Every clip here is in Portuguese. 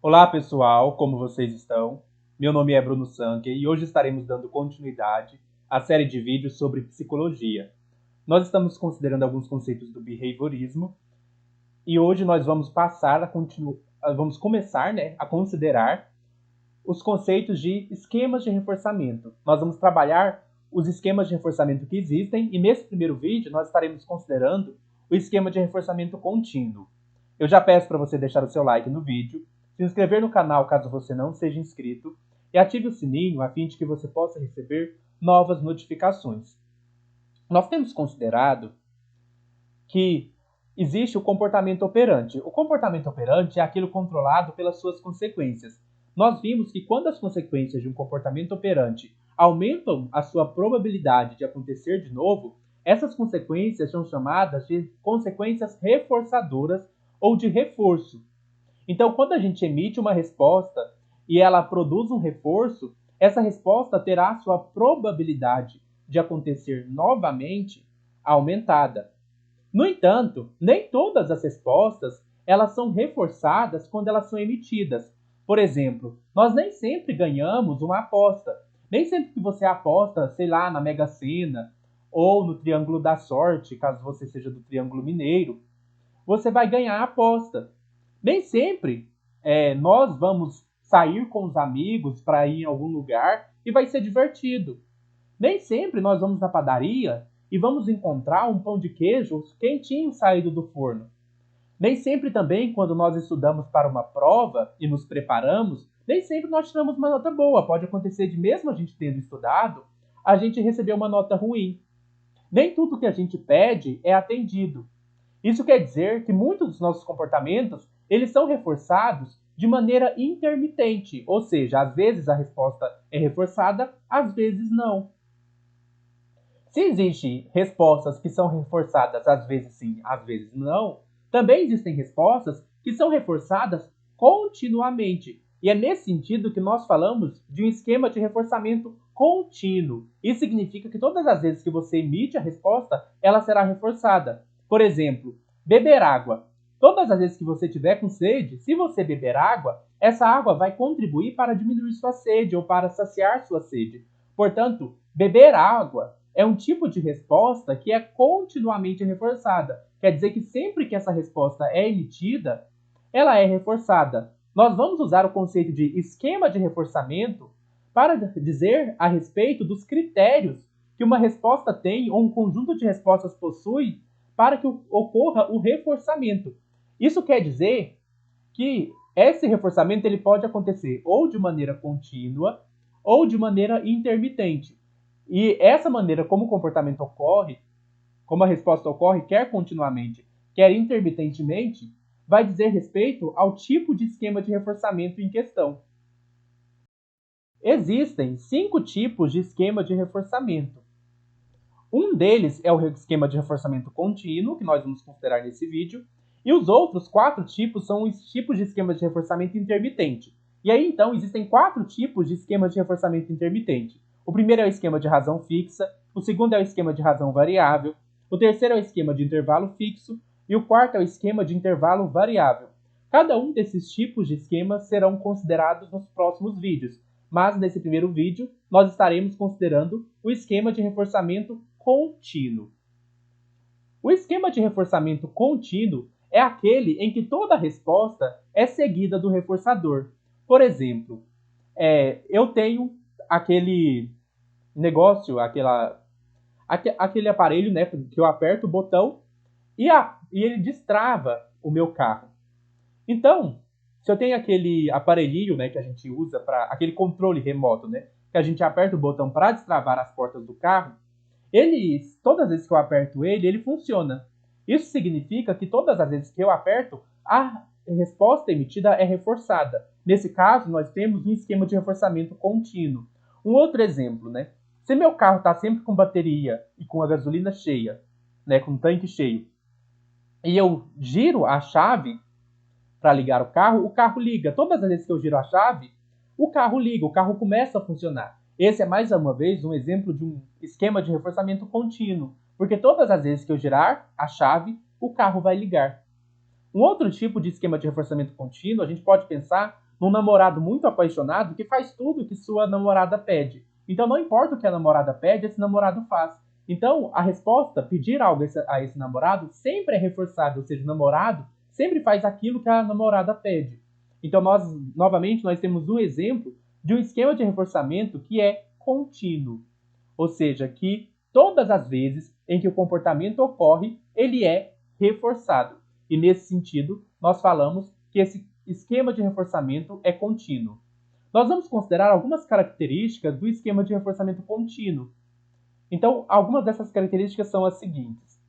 Olá pessoal, como vocês estão? Meu nome é Bruno Sanque e hoje estaremos dando continuidade à série de vídeos sobre psicologia. Nós estamos considerando alguns conceitos do behaviorismo e hoje nós vamos vamos começar, a considerar os conceitos de esquemas de reforçamento. Nós vamos trabalhar os esquemas de reforçamento que existem e nesse primeiro vídeo nós estaremos considerando o esquema de reforçamento contínuo. Eu já peço para você deixar o seu like no vídeo, se inscrever no canal caso você não seja inscrito e ative o sininho a fim de que você possa receber novas notificações. Nós temos considerado que existe o comportamento operante. O comportamento operante é aquilo controlado pelas suas consequências. Nós vimos que quando as consequências de um comportamento operante aumentam a sua probabilidade de acontecer de novo, essas consequências são chamadas de consequências reforçadoras ou de reforço. Então, quando a gente emite uma resposta e ela produz um reforço, essa resposta terá a sua probabilidade de acontecer novamente aumentada. No entanto, nem todas as respostas elas são reforçadas quando elas são emitidas. Por exemplo, nós nem sempre ganhamos uma aposta. Nem sempre que você aposta, sei lá, na Mega Sena ou no Triângulo da Sorte, caso você seja do Triângulo Mineiro, você vai ganhar a aposta. Nem sempre nós vamos sair com os amigos para ir em algum lugar e vai ser divertido. Nem sempre nós vamos na padaria e vamos encontrar um pão de queijo quentinho saído do forno. Nem sempre também, quando nós estudamos para uma prova e nos preparamos, nem sempre nós tiramos uma nota boa. Pode acontecer de mesmo a gente tendo estudado, a gente receber uma nota ruim. Nem tudo que a gente pede é atendido. Isso quer dizer que muitos dos nossos comportamentos, eles são reforçados de maneira intermitente, ou seja, às vezes a resposta é reforçada, às vezes não. Se existem respostas que são reforçadas às vezes sim, às vezes não, também existem respostas que são reforçadas continuamente. E é nesse sentido que nós falamos de um esquema de reforçamento contínuo. Isso significa que todas as vezes que você emite a resposta, ela será reforçada. Por exemplo, beber água. Todas as vezes que você tiver com sede, se você beber água, essa água vai contribuir para diminuir sua sede ou para saciar sua sede. Portanto, beber água é um tipo de resposta que é continuamente reforçada. Quer dizer que sempre que essa resposta é emitida, ela é reforçada. Nós vamos usar o conceito de esquema de reforçamento para dizer a respeito dos critérios que uma resposta tem ou um conjunto de respostas possui para que ocorra o reforçamento. Isso quer dizer que esse reforçamento ele pode acontecer ou de maneira contínua ou de maneira intermitente. E essa maneira como o comportamento ocorre, como a resposta ocorre, quer continuamente, quer intermitentemente, vai dizer respeito ao tipo de esquema de reforçamento em questão. Existem 5 tipos de esquema de reforçamento. Um deles é o esquema de reforçamento contínuo, que nós vamos considerar nesse vídeo, e os outros 4 tipos são os tipos de esquemas de reforçamento intermitente. E aí, então, existem 4 tipos de esquemas de reforçamento intermitente. O primeiro é o esquema de razão fixa, o segundo é o esquema de razão variável, o terceiro é o esquema de intervalo fixo e o quarto é o esquema de intervalo variável. Cada um desses tipos de esquemas serão considerados nos próximos vídeos, mas nesse primeiro vídeo nós estaremos considerando o esquema de reforçamento contínuo. O esquema de reforçamento contínuo é aquele em que toda resposta é seguida do reforçador. Por exemplo, eu tenho aquele negócio, aquele aparelho, né, que eu aperto o botão e ele destrava o meu carro. Então, se eu tenho aquele aparelhinho, né, que a gente usa para aquele controle remoto, né, que a gente aperta o botão para destravar as portas do carro, todas as vezes que eu aperto ele funciona. Isso significa que todas as vezes que eu aperto, a resposta emitida é reforçada. Nesse caso, nós temos um esquema de reforçamento contínuo. Um outro exemplo, né? Se meu carro está sempre com bateria e com a gasolina cheia, né, com o tanque cheio, e eu giro a chave para ligar o carro liga. Todas as vezes que eu giro a chave, o carro liga, o carro começa a funcionar. Esse é mais uma vez um exemplo de um esquema de reforçamento contínuo, porque todas as vezes que eu girar a chave, o carro vai ligar. Um outro tipo de esquema de reforçamento contínuo, a gente pode pensar num namorado muito apaixonado que faz tudo que sua namorada pede. Então, não importa o que a namorada pede, esse namorado faz. Então, a resposta, pedir algo a esse namorado, sempre é reforçada, ou seja, o namorado sempre faz aquilo que a namorada pede. Então, novamente, nós temos um exemplo de um esquema de reforçamento que é contínuo, ou seja, que todas as vezes em que o comportamento ocorre, ele é reforçado. E nesse sentido, nós falamos que esse esquema de reforçamento é contínuo. Nós vamos considerar algumas características do esquema de reforçamento contínuo. Então, algumas dessas características são as seguintes.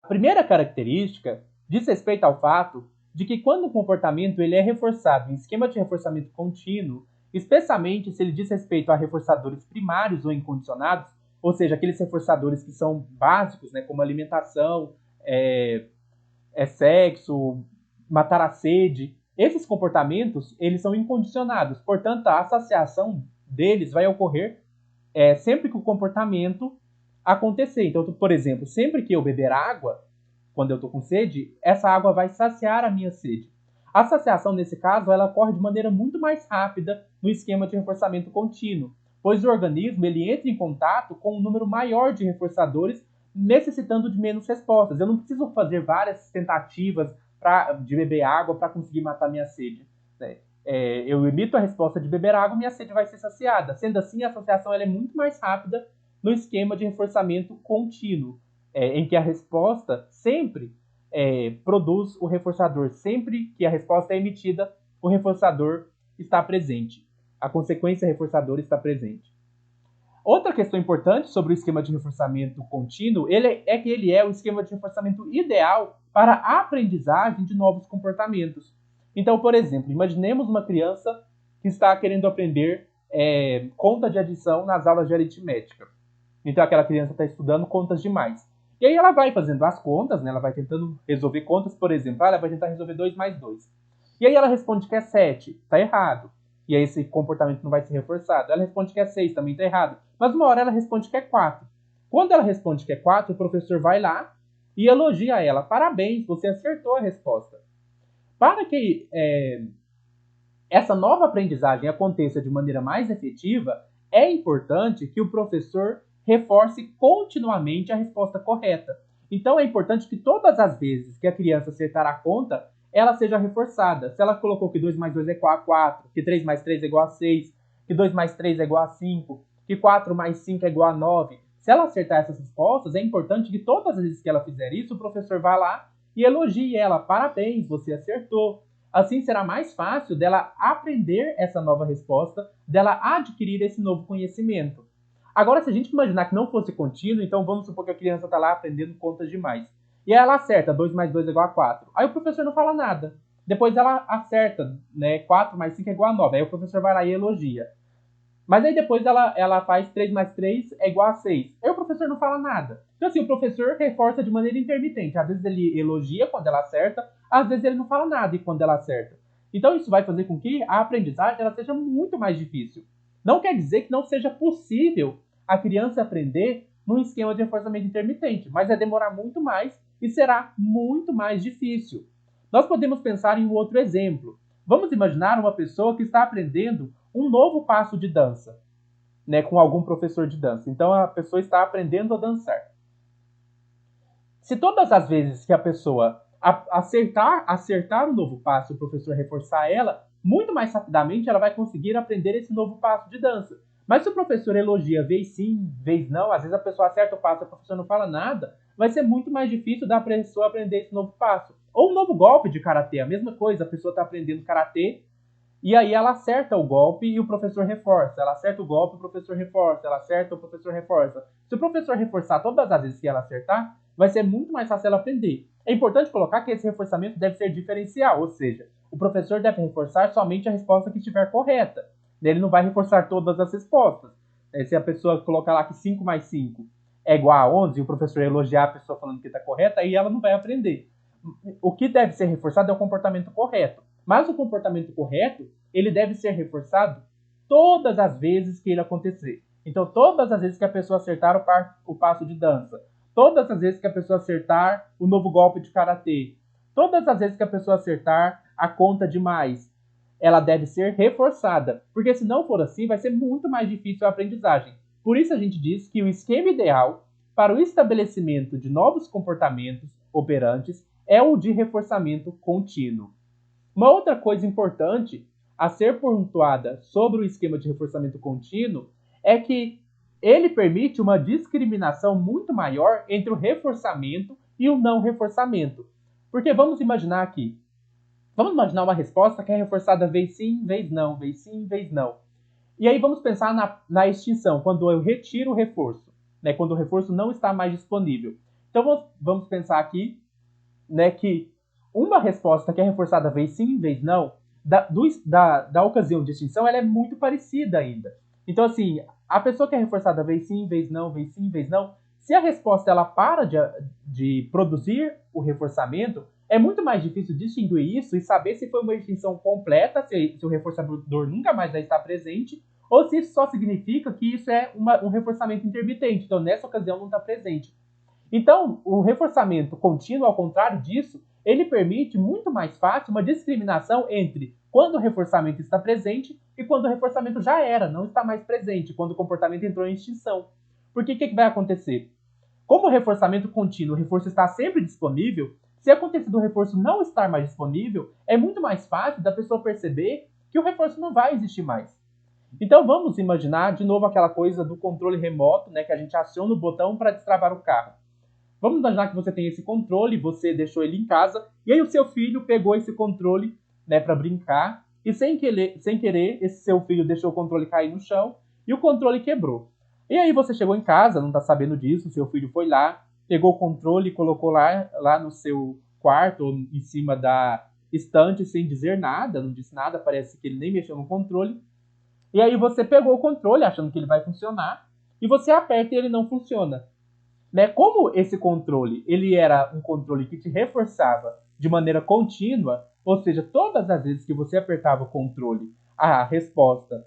A primeira característica diz respeito ao fato de que quando o comportamento ele é reforçado em esquema de reforçamento contínuo, especialmente se ele diz respeito a reforçadores primários ou incondicionados, ou seja, aqueles reforçadores que são básicos, né, como alimentação, sexo, matar a sede, esses comportamentos eles são incondicionados, portanto a associação deles vai ocorrer sempre que o comportamento acontecer. Então, por exemplo, sempre que eu beber água, quando eu estou com sede, essa água vai saciar a minha sede. A saciação, nesse caso, ela ocorre de maneira muito mais rápida no esquema de reforçamento contínuo, pois o organismo ele entra em contato com um número maior de reforçadores, necessitando de menos respostas. Eu não preciso fazer várias tentativas de beber água para conseguir matar minha sede. Né? Eu emito a resposta de beber água, minha sede vai ser saciada. Sendo assim, a associação ela é muito mais rápida no esquema de reforçamento contínuo, em que a resposta sempre produz o reforçador. Sempre que a resposta é emitida, o reforçador está presente. A consequência reforçadora está presente. Outra questão importante sobre o esquema de reforçamento contínuo é que ele é o esquema de reforçamento ideal para a aprendizagem de novos comportamentos. Então, por exemplo, imaginemos uma criança que está querendo aprender conta de adição nas aulas de aritmética. Então, aquela criança está estudando contas de mais. E aí ela vai fazendo as contas, né? Ela vai tentando resolver contas, por exemplo. Ela vai tentar resolver 2 mais 2. E aí ela responde que é 7. Está errado. E aí esse comportamento não vai ser reforçado. Ela responde que é 6, também está errado. Mas uma hora ela responde que é 4. Quando ela responde que é 4, o professor vai lá e elogia ela. Parabéns, você acertou a resposta. Para que essa nova aprendizagem aconteça de maneira mais efetiva, é importante que o professor reforce continuamente a resposta correta. Então é importante que todas as vezes que a criança acertar a conta, ela seja reforçada. Se ela colocou que 2 mais 2 é igual a 4, que 3 mais 3 é igual a 6, que 2 mais 3 é igual a 5, que 4 mais 5 é igual a 9. Se ela acertar essas respostas, é importante que todas as vezes que ela fizer isso, o professor vá lá e elogie ela. Parabéns, você acertou. Assim será mais fácil dela aprender essa nova resposta, dela adquirir esse novo conhecimento. Agora, se a gente imaginar que não fosse contínuo, então vamos supor que a criança está lá aprendendo contas demais. E aí ela acerta 2 mais 2 é igual a 4. Aí o professor não fala nada. Depois ela acerta, né? 4 mais 5 é igual a 9. Aí o professor vai lá e elogia. Mas aí depois ela faz 3 mais 3 é igual a 6. Aí o professor não fala nada. Então assim, o professor reforça de maneira intermitente. Às vezes ele elogia quando ela acerta, às vezes ele não fala nada quando ela acerta. Então isso vai fazer com que a aprendizagem ela seja muito mais difícil. Não quer dizer que não seja possível a criança aprender num esquema de reforçamento intermitente, mas vai demorar muito mais e será muito mais difícil. Nós podemos pensar em um outro exemplo. Vamos imaginar uma pessoa que está aprendendo um novo passo de dança, né, com algum professor de dança. Então a pessoa está aprendendo a dançar. Se todas as vezes que a pessoa acertar um novo passo, o professor reforçar ela, muito mais rapidamente ela vai conseguir aprender esse novo passo de dança. Mas se o professor elogia vez sim, vez não, às vezes a pessoa acerta o passo e o professor não fala nada, vai ser muito mais difícil da pessoa aprender esse novo passo. Ou um novo golpe de karatê, a mesma coisa, a pessoa está aprendendo karatê, e aí ela acerta o golpe e o professor reforça. Ela acerta o golpe, o professor reforça. Ela acerta, o professor reforça. Se o professor reforçar todas as vezes que ela acertar, vai ser muito mais fácil ela aprender. É importante colocar que esse reforçamento deve ser diferencial, ou seja, o professor deve reforçar somente a resposta que estiver correta. Ele não vai reforçar todas as respostas. Se a pessoa colocar lá que 5 mais 5 é igual a 11 e o professor elogiar a pessoa falando que está correta, aí ela não vai aprender. O que deve ser reforçado é o comportamento correto. Mas o comportamento correto, ele deve ser reforçado todas as vezes que ele acontecer. Então, todas as vezes que a pessoa acertar o passo de dança, todas as vezes que a pessoa acertar o novo golpe de karatê, todas as vezes que a pessoa acertar a conta de mais, ela deve ser reforçada, porque se não for assim, vai ser muito mais difícil a aprendizagem. Por isso a gente diz que o esquema ideal para o estabelecimento de novos comportamentos operantes é o de reforçamento contínuo. Uma outra coisa importante a ser pontuada sobre o esquema de reforçamento contínuo é que ele permite uma discriminação muito maior entre o reforçamento e o não reforçamento. Porque vamos imaginar aqui, vamos imaginar uma resposta que é reforçada vez sim, vez não, vez sim, vez não. E aí vamos pensar na extinção, quando eu retiro o reforço, né, quando o reforço não está mais disponível. Então vamos pensar aqui, né, que uma resposta que é reforçada vez sim, vez não, da ocasião de extinção, ela é muito parecida ainda. Então, assim, a pessoa que é reforçada vez sim, vez não, vez sim, vez não, se a resposta ela para de produzir o reforçamento, é muito mais difícil distinguir isso e saber se foi uma extinção completa, se o reforçador nunca mais vai estar presente, ou se isso só significa que isso é um reforçamento intermitente. Então, nessa ocasião, não está presente. Então, o reforçamento contínuo, ao contrário disso, ele permite muito mais fácil uma discriminação entre quando o reforçamento está presente e quando o reforçamento já era, não está mais presente, quando o comportamento entrou em extinção. Porque o que vai acontecer? Como o reforçamento contínuo, o reforço está sempre disponível, se acontecer do reforço não estar mais disponível, é muito mais fácil da pessoa perceber que o reforço não vai existir mais. Então vamos imaginar de novo aquela coisa do controle remoto, né, que a gente aciona o botão para destravar o carro. Vamos imaginar que você tem esse controle, você deixou ele em casa, e aí o seu filho pegou esse controle, né, para brincar, e sem querer, esse seu filho deixou o controle cair no chão, e o controle quebrou. E aí você chegou em casa, não está sabendo disso, seu filho foi lá, pegou o controle e colocou lá no seu quarto, ou em cima da estante, sem dizer nada, não disse nada, parece que ele nem mexeu no controle. E aí você pegou o controle, achando que ele vai funcionar, e você aperta e ele não funciona. Né? Como esse controle ele era um controle que te reforçava de maneira contínua, ou seja, todas as vezes que você apertava o controle, a resposta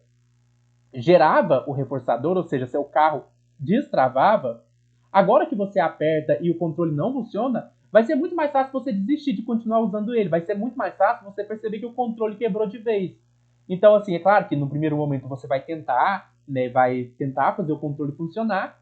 gerava o reforçador, ou seja, seu carro destravava. Agora que você aperta e o controle não funciona, vai ser muito mais fácil você desistir de continuar usando ele. Vai ser muito mais fácil você perceber que o controle quebrou de vez. Então, assim, é claro que no primeiro momento você vai tentar, né, vai tentar fazer o controle funcionar,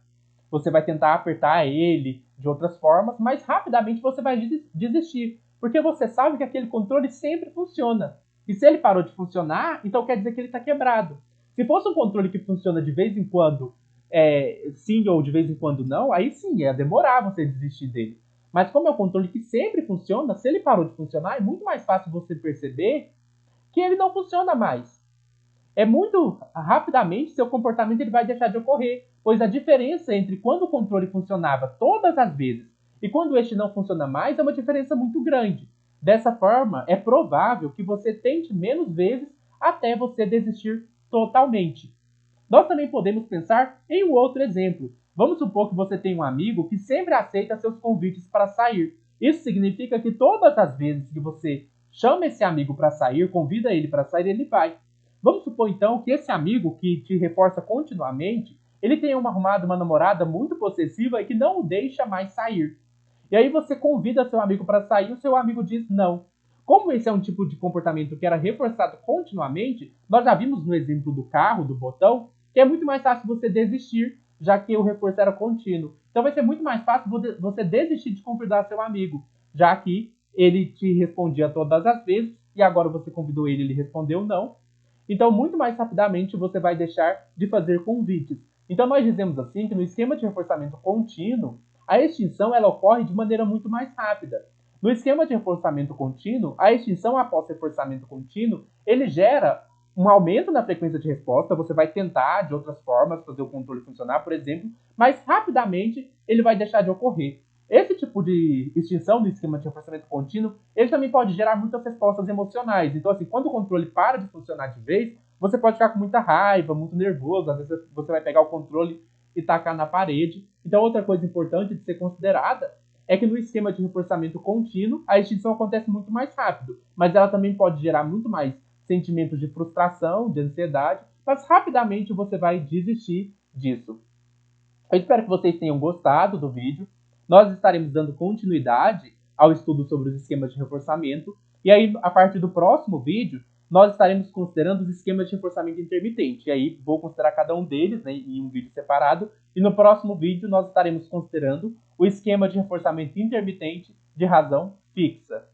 você vai tentar apertar ele de outras formas, mas rapidamente você vai desistir, porque você sabe que aquele controle sempre funciona. E se ele parou de funcionar, então quer dizer que ele está quebrado. Se fosse um controle que funciona de vez em quando sim ou de vez em quando não, aí sim, ia demorar você desistir dele. Mas como é um controle que sempre funciona, se ele parou de funcionar, é muito mais fácil você perceber que ele não funciona mais. É muito rapidamente seu comportamento ele vai deixar de ocorrer, pois a diferença entre quando o controle funcionava todas as vezes e quando este não funciona mais é uma diferença muito grande. Dessa forma, é provável que você tente menos vezes até você desistir totalmente. Nós também podemos pensar em um outro exemplo. Vamos supor que você tem um amigo que sempre aceita seus convites para sair. Isso significa que todas as vezes que você chama esse amigo para sair, convida ele para sair, ele vai. Vamos supor então que esse amigo que te reforça continuamente, ele tenha arrumado uma namorada muito possessiva e que não o deixa mais sair. E aí você convida seu amigo para sair e o seu amigo diz não. Como esse é um tipo de comportamento que era reforçado continuamente, nós já vimos no exemplo do carro, do botão, que é muito mais fácil você desistir, já que o reforço era contínuo. Então vai ser muito mais fácil você desistir de convidar seu amigo, já que ele te respondia todas as vezes e agora você convidou ele, ele respondeu não. Então, muito mais rapidamente você vai deixar de fazer convites. Então, nós dizemos assim que no esquema de reforçamento contínuo, a extinção ela ocorre de maneira muito mais rápida. No esquema de reforçamento contínuo, a extinção após reforçamento contínuo, ele gera um aumento na frequência de resposta, você vai tentar de outras formas fazer o controle funcionar, por exemplo, mas rapidamente ele vai deixar de ocorrer. Esse tipo de extinção do esquema de reforçamento contínuo, ele também pode gerar muitas respostas emocionais. Então, assim, quando o controle para de funcionar de vez, você pode ficar com muita raiva, muito nervoso, às vezes você vai pegar o controle e tacar na parede. Então, outra coisa importante de ser considerada é que no esquema de reforçamento contínuo, a extinção acontece muito mais rápido, mas ela também pode gerar muito mais sentimentos de frustração, de ansiedade, mas rapidamente você vai desistir disso. Eu espero que vocês tenham gostado do vídeo. Nós estaremos dando continuidade ao estudo sobre os esquemas de reforçamento. E aí, a partir do próximo vídeo, nós estaremos considerando os esquemas de reforçamento intermitente. E aí vou considerar cada um deles, né, em um vídeo separado. E no próximo vídeo nós estaremos considerando o esquema de reforçamento intermitente de razão fixa.